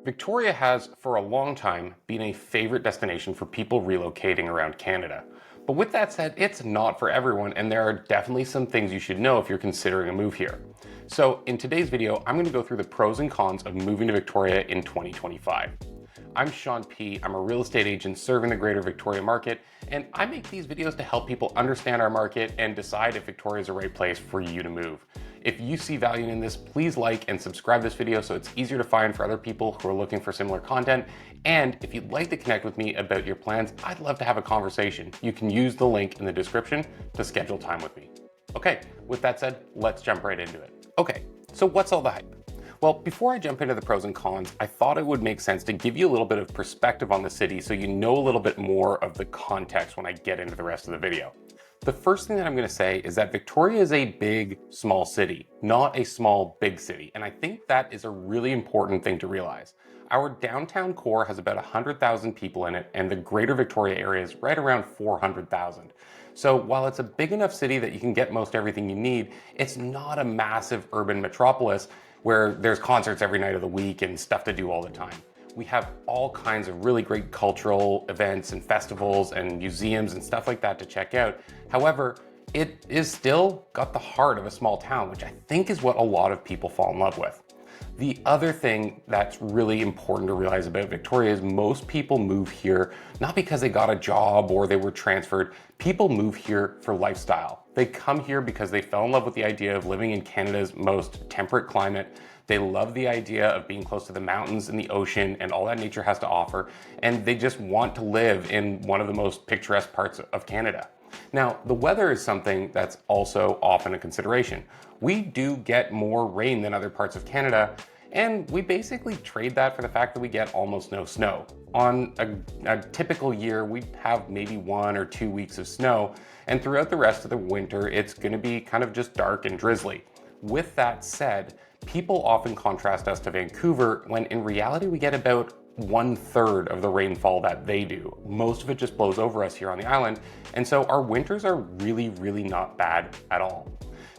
Victoria has, for a long time, been a favorite destination for people relocating around Canada. But with that said, it's not for everyone, and there are definitely some things you should know if you're considering a move here. So in today's video, I'm going to go through the pros and cons of moving to Victoria in 2025. I'm Sean P. I'm a real estate agent serving the greater Victoria market, and I make these videos to help people understand our market and decide if Victoria is the right place for you to move. If you see value in this, please like and subscribe this video so it's easier to find for other people who are looking for similar content. And if you'd like to connect with me about your plans, I'd love to have a conversation. You can use the link in the description to schedule time with me. Okay, with that said, let's jump right into it. Okay, so what's all the hype? Well, before I jump into the pros and cons, I thought it would make sense to give you a little bit of perspective on the city so you know a little bit more of the context when I get into the rest of the video. The first thing that I'm going to say is that Victoria is a big, small city, not a small, big city. And I think that is a really important thing to realize. Our downtown core has about 100,000 people in it, and the greater Victoria area is right around 400,000. So while it's a big enough city that you can get most everything you need, it's not a massive urban metropolis where there's concerts every night of the week and stuff to do all the time. We have all kinds of really great cultural events and festivals and museums and stuff like that to check out. However, it is still got the heart of a small town, which I think is what a lot of people fall in love with. The other thing that's really important to realize about Victoria is most people move here not because they got a job or they were transferred. People move here for lifestyle. They come here because they fell in love with the idea of living in Canada's most temperate climate. They love the idea of being close to the mountains and the ocean and all that nature has to offer, and they just want to live in one of the most picturesque parts of Canada. Now, the weather is something that's also often a consideration. We do get more rain than other parts of Canada, and we basically trade that for the fact that we get almost no snow. On a typical year, we have maybe 1 or 2 weeks of snow, and throughout the rest of the winter, it's going to be kind of just dark and drizzly. With that said, people often contrast us to Vancouver when in reality we get about 1/3 of the rainfall that they do. Most of it just blows over us here on the island, and so our winters are really not bad at all.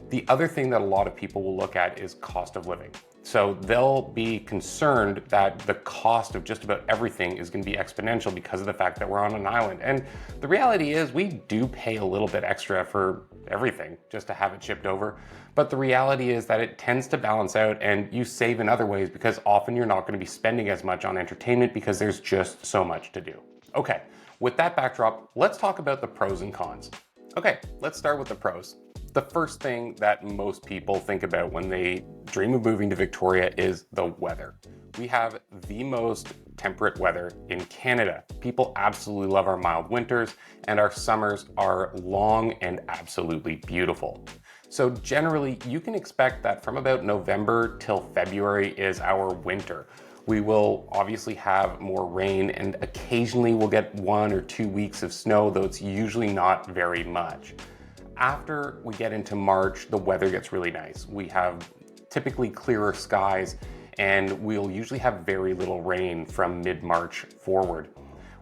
The other thing that a lot of people will look at is cost of living. So they'll be concerned that the cost of just about everything is going to be exponential because of the fact that we're on an island. And the reality is we do pay a little bit extra for everything just to have it shipped over. But the reality is that it tends to balance out and you save in other ways because often you're not going to be spending as much on entertainment because there's just so much to do. Okay, with that backdrop, let's talk about the pros and cons. Okay, let's start with the pros. The first thing that most people think about when they dream of moving to Victoria is the weather. We have the most temperate weather in Canada. People absolutely love our mild winters, and our summers are long and absolutely beautiful. So generally, you can expect that from about November till February is our winter. We will obviously have more rain, and occasionally we'll get 1 or 2 weeks of snow, though it's usually not very much. After we get into March, the weather gets really nice. We have typically clearer skies, and we'll usually have very little rain from mid-March forward.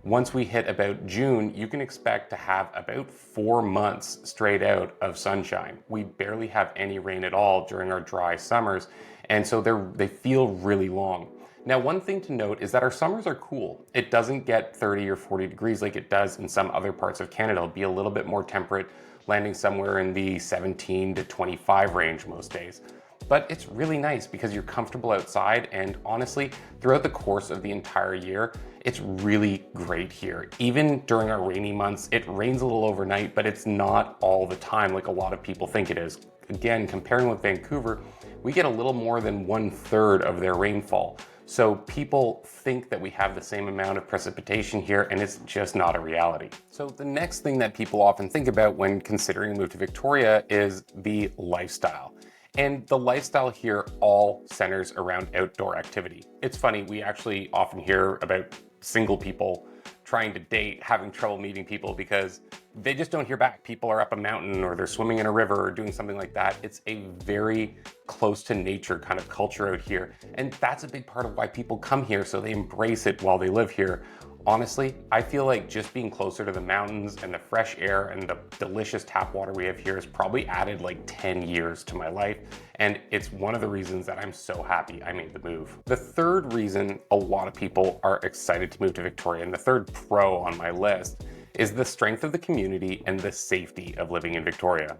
Once we hit about June, you can expect to have about 4 months straight out of sunshine. We barely have any rain at all during our dry summers, and so they feel really long. Now, one thing to note is that our summers are cool. It doesn't get 30 or 40 degrees like it does in some other parts of Canada. It'll be a little bit more temperate, landing somewhere in the 17 to 25 range most days. But it's really nice because you're comfortable outside, and honestly, throughout the course of the entire year, it's really great here. Even during our rainy months, it rains a little overnight, but it's not all the time like a lot of people think it is. Again, comparing with Vancouver, we get a little more than 1/3 of their rainfall. So people think that we have the same amount of precipitation here, and it's just not a reality. So the next thing that people often think about when considering a move to Victoria is the lifestyle. And the lifestyle here all centers around outdoor activity. It's funny, we actually often hear about single people trying to date, having trouble meeting people because they just don't hear back. People are up a mountain or they're swimming in a river or doing something like that. It's a very close to nature kind of culture out here. And that's a big part of why people come here, so they embrace it while they live here. Honestly, I feel like just being closer to the mountains and the fresh air and the delicious tap water we have here has probably added like 10 years to my life. And it's one of the reasons that I'm so happy I made the move. The third reason a lot of people are excited to move to Victoria, and the third pro on my list, is the strength of the community and the safety of living in Victoria.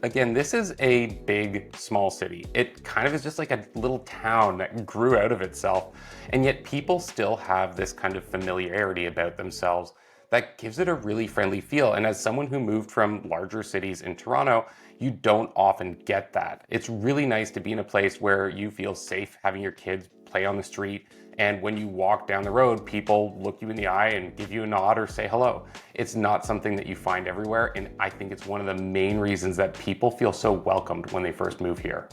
Again, this is a big, small city. It kind of is just like a little town that grew out of itself, and yet people still have this kind of familiarity about themselves that gives it a really friendly feel. And as someone who moved from larger cities in Toronto, you don't often get that. It's really nice to be in a place where you feel safe having your kids play on the street, and when you walk down the road, people look you in the eye and give you a nod or say hello. It's not something that you find everywhere, and I think it's one of the main reasons that people feel so welcomed when they first move here.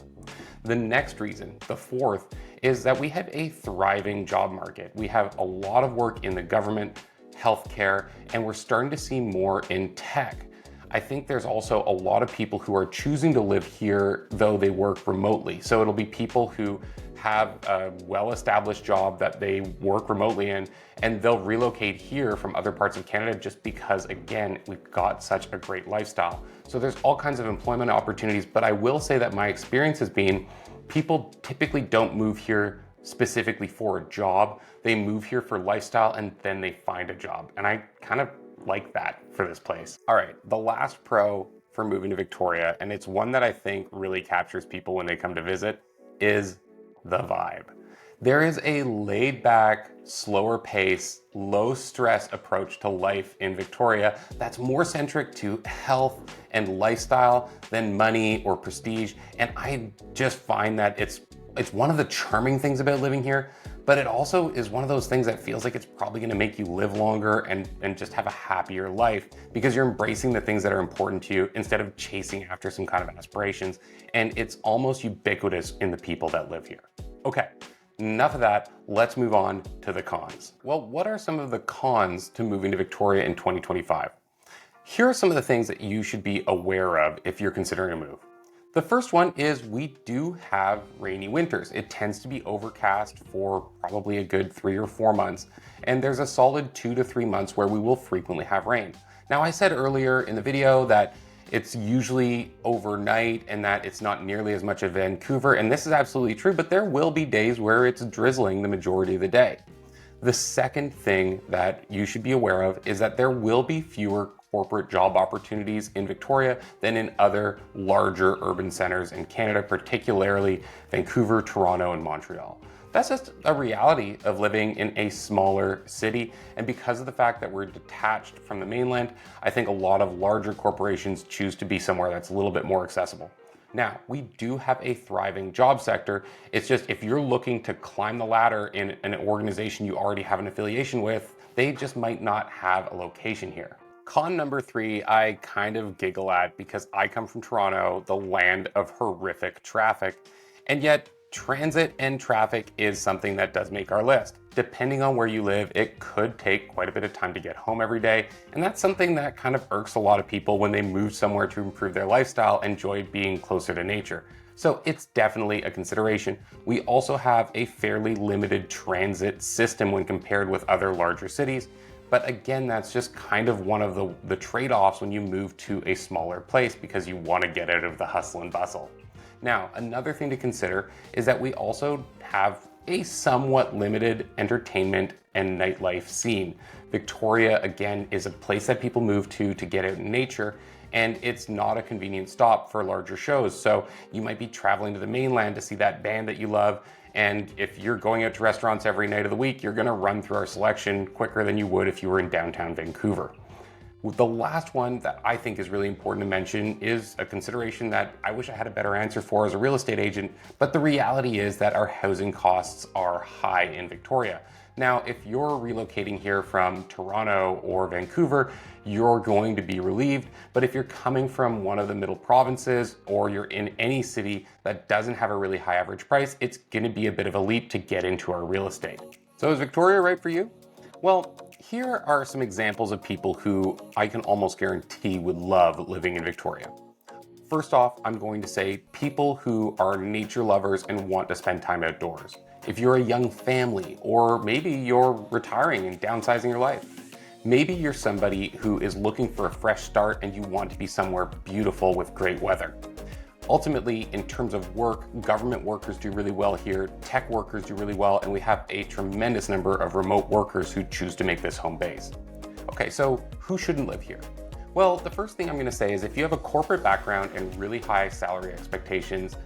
The next reason, the fourth, is that we have a thriving job market. We have a lot of work in the government, healthcare, and we're starting to see more in tech. I think there's also a lot of people who are choosing to live here though they work remotely. So it'll be people who have a well-established job that they work remotely in, and they'll relocate here from other parts of Canada just because, again, we've got such a great lifestyle. So there's all kinds of employment opportunities, but I will say that my experience has been people typically don't move here specifically for a job. They move here for lifestyle and then they find a job. And I kind of like that for this place. All right, the last pro for moving to Victoria, and it's one that I think really captures people when they come to visit, is the vibe. There is a laid back, slower pace, low stress approach to life in Victoria that's more centric to health and lifestyle than money or prestige. And I just find that it's one of the charming things about living here, but it also is one of those things that feels like it's probably gonna make you live longer and just have a happier life because you're embracing the things that are important to you instead of chasing after some kind of aspirations. And it's almost ubiquitous in the people that live here. Okay, enough of that. Let's move on to the cons. Well, what are some of the cons to moving to Victoria in 2025? Here are some of the things that you should be aware of if you're considering a move. The first one is we do have rainy winters. It tends to be overcast for probably a good 3 or 4 months, and there's a solid 2 to 3 months where we will frequently have rain. Now, I said earlier in the video that it's usually overnight and that it's not nearly as much as Vancouver, and this is absolutely true, but there will be days where it's drizzling the majority of the day. The second thing that you should be aware of is that there will be fewer corporate job opportunities in Victoria than in other larger urban centers in Canada, particularly Vancouver, Toronto, and Montreal. That's just a reality of living in a smaller city. And because of the fact that we're detached from the mainland, I think a lot of larger corporations choose to be somewhere that's a little bit more accessible. Now, we do have a thriving job sector. It's just if you're looking to climb the ladder in an organization you already have an affiliation with, they just might not have a location here. Con number 3, I kind of giggle at because I come from Toronto, the land of horrific traffic, and yet transit and traffic is something that does make our list. Depending on where you live, it could take quite a bit of time to get home every day, and that's something that kind of irks a lot of people when they move somewhere to improve their lifestyle, enjoy being closer to nature. So it's definitely a consideration. We also have a fairly limited transit system when compared with other larger cities. But again, that's just kind of one of the trade-offs when you move to a smaller place because you want to get out of the hustle and bustle. Now, another thing to consider is that we also have a somewhat limited entertainment and nightlife scene. Victoria, again, is a place that people move to get out in nature, and it's not a convenient stop for larger shows. So you might be traveling to the mainland to see that band that you love, and if you're going out to restaurants every night of the week, you're gonna run through our selection quicker than you would if you were in downtown Vancouver. The last one that I think is really important to mention is a consideration that I wish I had a better answer for as a real estate agent, but the reality is that our housing costs are high in Victoria. Now, if you're relocating here from Toronto or Vancouver, you're going to be relieved, but if you're coming from one of the middle provinces or you're in any city that doesn't have a really high average price, it's gonna be a bit of a leap to get into our real estate. So is Victoria right for you? Well, here are some examples of people who I can almost guarantee would love living in Victoria. First off, I'm going to say people who are nature lovers and want to spend time outdoors. If you're a young family, or maybe you're retiring and downsizing your life. Maybe you're somebody who is looking for a fresh start and you want to be somewhere beautiful with great weather. Ultimately, in terms of work, government workers do really well here, tech workers do really well, and we have a tremendous number of remote workers who choose to make this home base. Okay, so who shouldn't live here? Well, the first thing I'm going to say is if you have a corporate background and really high salary expectations,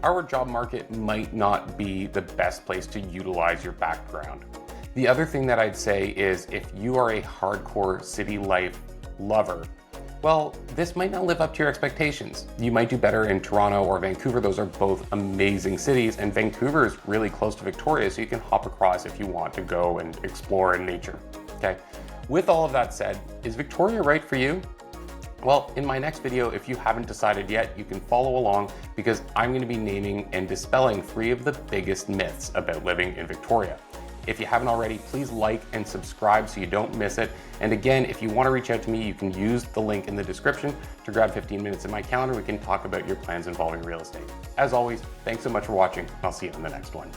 our job market might not be the best place to utilize your background. The other thing that I'd say is if you are a hardcore city life lover, well, this might not live up to your expectations. You might do better in Toronto or Vancouver. Those are both amazing cities, and Vancouver is really close to Victoria, so you can hop across if you want to go and explore in nature, okay? With all of that said, is Victoria right for you? Well, in my next video, if you haven't decided yet, you can follow along because I'm going to be naming and dispelling 3 of the biggest myths about living in Victoria. If you haven't already, please like and subscribe so you don't miss it. And again, if you want to reach out to me, you can use the link in the description to grab 15 minutes in my calendar. We can talk about your plans involving real estate. As always, thanks so much for watching. I'll see you on the next one.